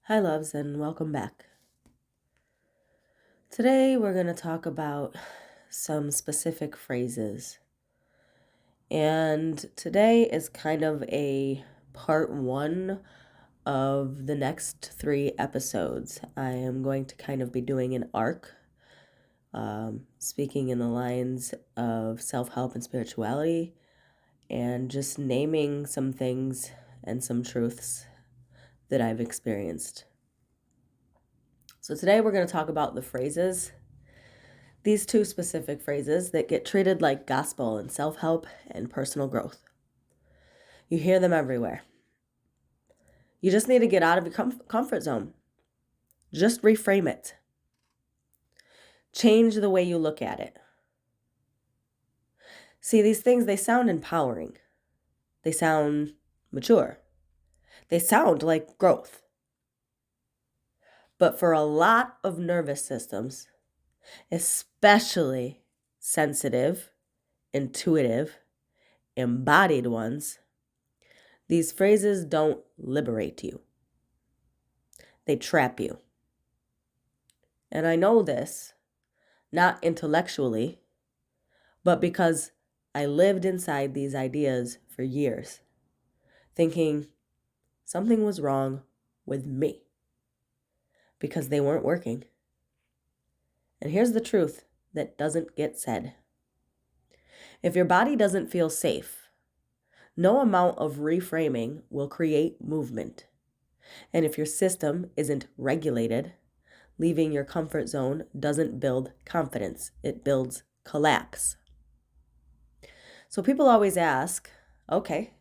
Hi, loves, and welcome back. Today, we're going to talk about some specific phrases. And today is kind of a part one of the next 3 episodes. I am going to kind of be doing an arc, speaking in the lines of self help and spirituality, and just naming some things and some truths that I've experienced. So, today we're going to talk about the phrases. These 2 specific phrases that get treated like gospel in self-help and personal growth. You hear them everywhere. You just need to get out of your comfort zone. Just reframe it. Change the way you look at it. See, these things, they sound empowering. They sound mature. They sound like growth. But for a lot of nervous systems, especially sensitive, intuitive, embodied ones, these phrases don't liberate you. They trap you. And I know this, not intellectually, but because I lived inside these ideas for years, thinking something was wrong with me because they weren't working. And here's the truth that doesn't get said. If your body doesn't feel safe, no amount of reframing will create movement. And if your system isn't regulated, leaving your comfort zone doesn't build confidence, it builds collapse. So people always ask, okay,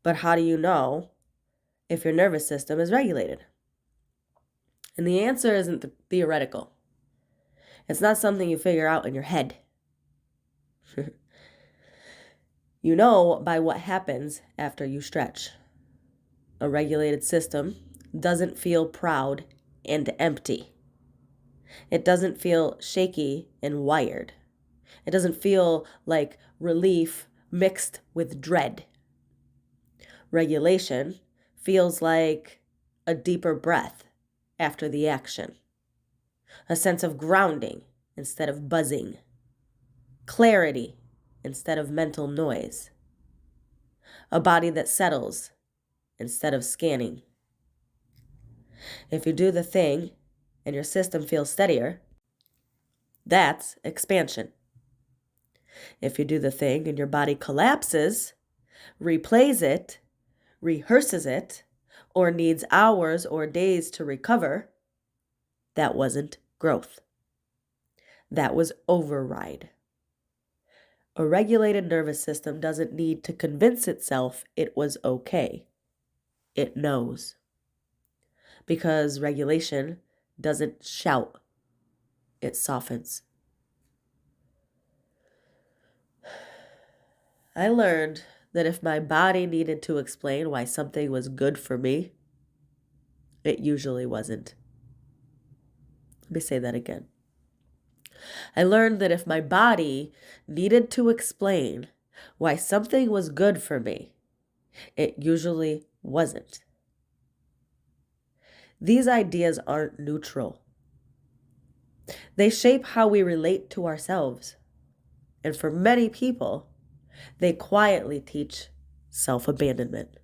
but how do you know if your nervous system is regulated? And the answer isn't theoretical. It's not something you figure out in your head. You know by what happens after you stretch. A regulated system doesn't feel proud and empty. It doesn't feel shaky and wired. It doesn't feel like relief mixed with dread. Regulation feels like a deeper breath after the action, a sense of grounding instead of buzzing, clarity instead of mental noise, a body that settles instead of scanning. If you do the thing and your system feels steadier, that's expansion. If you do the thing and your body collapses, replays it, rehearses it, or needs hours or days to recover, that wasn't growth. That was override. A regulated nervous system doesn't need to convince itself it was okay. It knows. Because regulation doesn't shout, it softens. I learned that if my body needed to explain why something was good for me, it usually wasn't. Let me say that again. I learned that if my body needed to explain why something was good for me, it usually wasn't. These ideas aren't neutral. They shape how we relate to ourselves. And for many people, they quietly teach self-abandonment.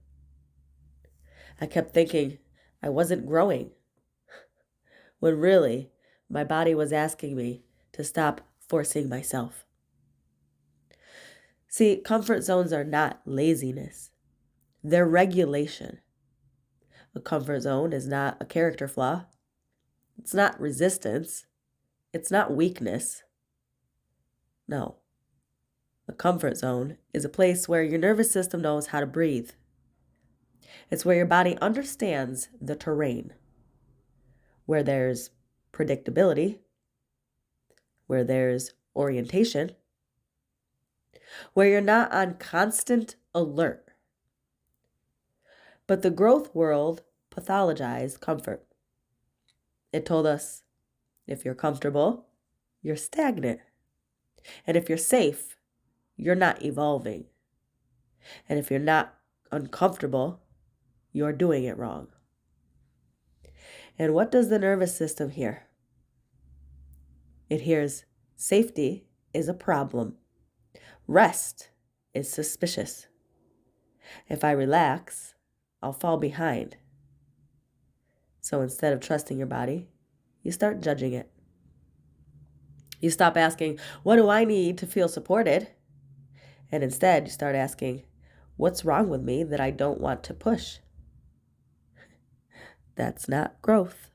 I kept thinking I wasn't growing, when really my body was asking me to stop forcing myself. See, comfort zones are not laziness. They're regulation. A comfort zone is not a character flaw. It's not resistance. It's not weakness. No. A comfort zone is a place where your nervous system knows how to breathe. It's where your body understands the terrain, where there's predictability, where there's orientation, where you're not on constant alert. But the growth world pathologized comfort. It told us, if you're comfortable, you're stagnant. And if you're safe, you're not evolving. And if you're not uncomfortable, you're doing it wrong. And what does the nervous system hear? It hears safety is a problem. Rest is suspicious. If I relax, I'll fall behind. So instead of trusting your body, you start judging it. You stop asking, what do I need to feel supported? And instead, you start asking, what's wrong with me that I don't want to push? That's not growth.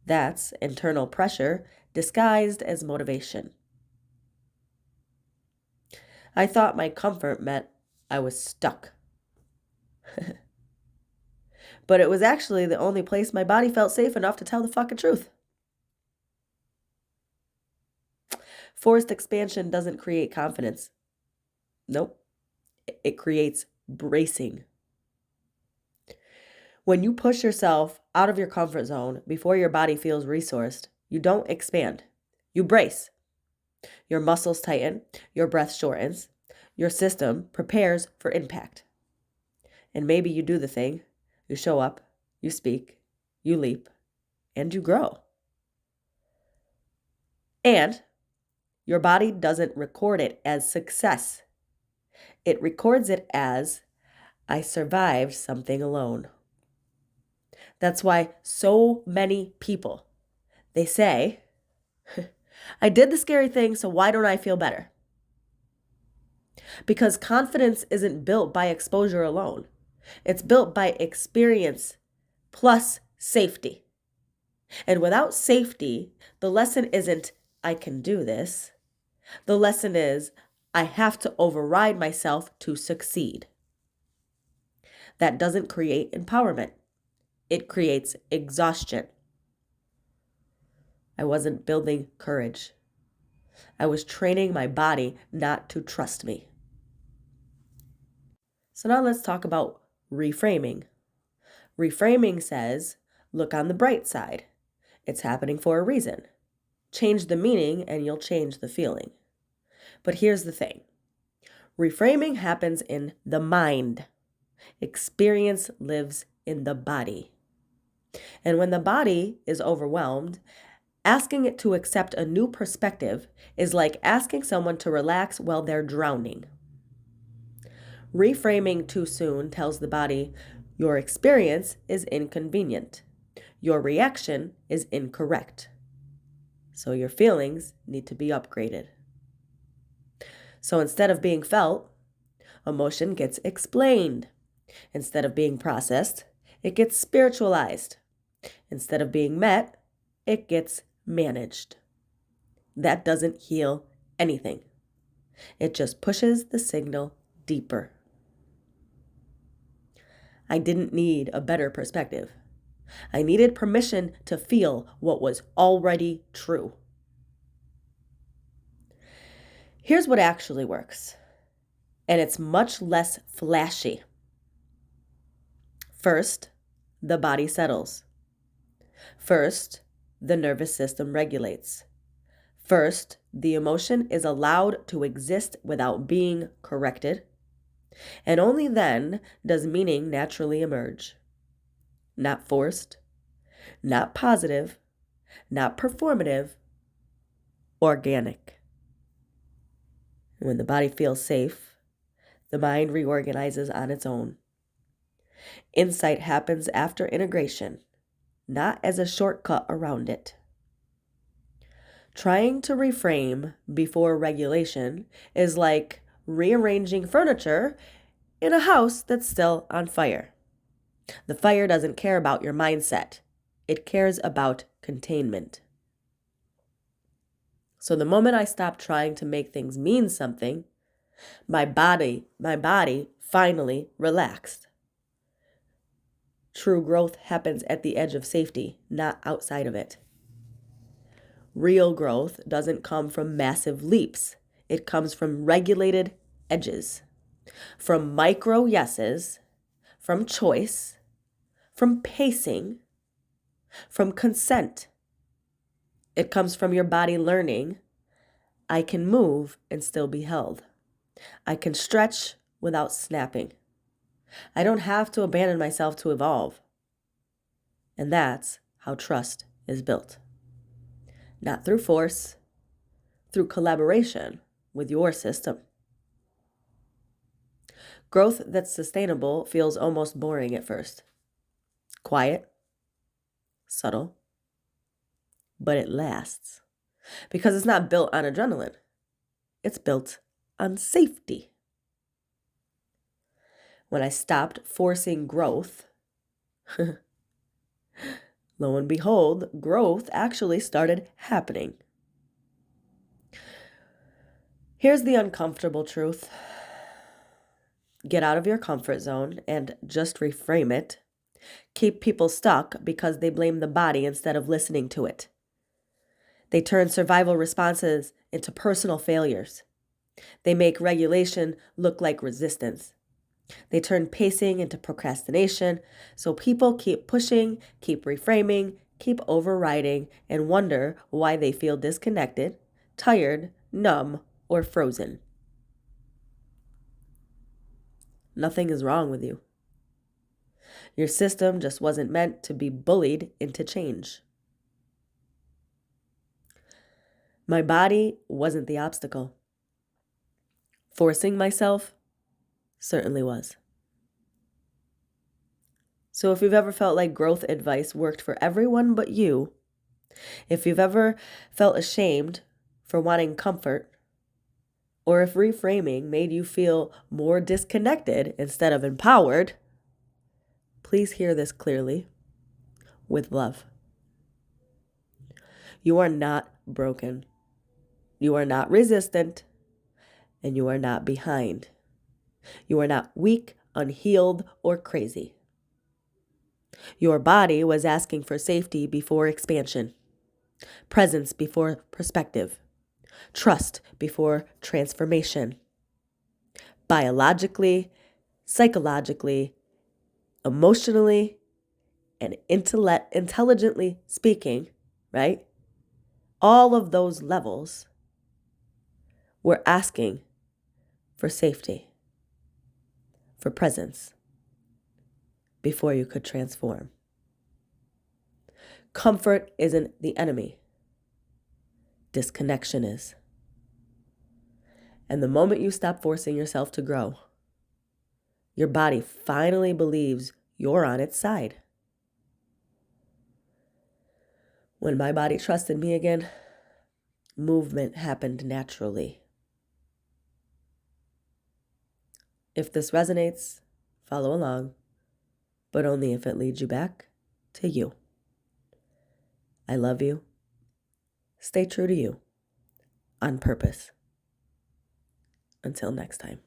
That's internal pressure disguised as motivation. I thought my comfort meant I was stuck. But it was actually the only place my body felt safe enough to tell the fucking truth. Forced expansion doesn't create confidence. Nope. It creates bracing. When you push yourself out of your comfort zone before your body feels resourced, you don't expand. You brace. Your muscles tighten, your breath shortens, your system prepares for impact. And maybe you do the thing, you show up, you speak, you leap, and you grow. And your body doesn't record it as success. It records it as, I survived something alone. That's why so many people, they say, I did the scary thing, so why don't I feel better? Because confidence isn't built by exposure alone. It's built by experience plus safety. And without safety, the lesson isn't, I can do this. The lesson is, I have to override myself to succeed. That doesn't create empowerment. It creates exhaustion. I wasn't building courage. I was training my body not to trust me. So now let's talk about reframing. Reframing says, look on the bright side. It's happening for a reason. Change the meaning and you'll change the feeling. But here's the thing. Reframing happens in the mind. Experience lives in the body. And when the body is overwhelmed, asking it to accept a new perspective is like asking someone to relax while they're drowning. Reframing too soon tells the body, your experience is inconvenient. Your reaction is incorrect. So your feelings need to be upgraded. So instead of being felt, emotion gets explained. Instead of being processed, it gets spiritualized. Instead of being met, it gets managed. That doesn't heal anything. It just pushes the signal deeper. I didn't need a better perspective. I needed permission to feel what was already true. Here's what actually works, and it's much less flashy. First, the body settles. First, the nervous system regulates. First, the emotion is allowed to exist without being corrected. And only then does meaning naturally emerge. Not forced, not positive, not performative, organic. When the body feels safe, the mind reorganizes on its own. Insight happens after integration, not as a shortcut around it. Trying to reframe before regulation is like rearranging furniture in a house that's still on fire. The fire doesn't care about your mindset. It cares about containment. So the moment I stopped trying to make things mean something, my body finally relaxed. True growth happens at the edge of safety, not outside of it. Real growth doesn't come from massive leaps. It comes from regulated edges, from micro yeses, from choice, from pacing, from consent. It comes from your body learning, I can move and still be held. I can stretch without snapping. I don't have to abandon myself to evolve. And that's how trust is built. Not through force, through collaboration with your system. Growth that's sustainable feels almost boring at first. Quiet, subtle, but it lasts. Because it's not built on adrenaline. It's built on safety. When I stopped forcing growth, lo and behold, growth actually started happening. Here's the uncomfortable truth. Get out of your comfort zone and just reframe it. Keep people stuck because they blame the body instead of listening to it. They turn survival responses into personal failures. They make regulation look like resistance. They turn pacing into procrastination, so people keep pushing, keep reframing, keep overriding, and wonder why they feel disconnected, tired, numb, or frozen. Nothing is wrong with you. Your system just wasn't meant to be bullied into change. My body wasn't the obstacle. Forcing myself certainly was. So if you've ever felt like growth advice worked for everyone but you, if you've ever felt ashamed for wanting comfort, or if reframing made you feel more disconnected instead of empowered, please hear this clearly with love. You are not broken. You are not resistant, and you are not behind. You are not weak, unhealed, or crazy. Your body was asking for safety before expansion, presence before perspective, trust before transformation. Biologically, psychologically, emotionally, and intelligently speaking, right? All of those levels were asking for safety, for presence, before you could transform. Comfort isn't the enemy. Disconnection is. And the moment you stop forcing yourself to grow, your body finally believes you're on its side. When my body trusted me again, movement happened naturally. If this resonates, follow along, but only if it leads you back to you. I love you. Stay true to you on purpose. Until next time.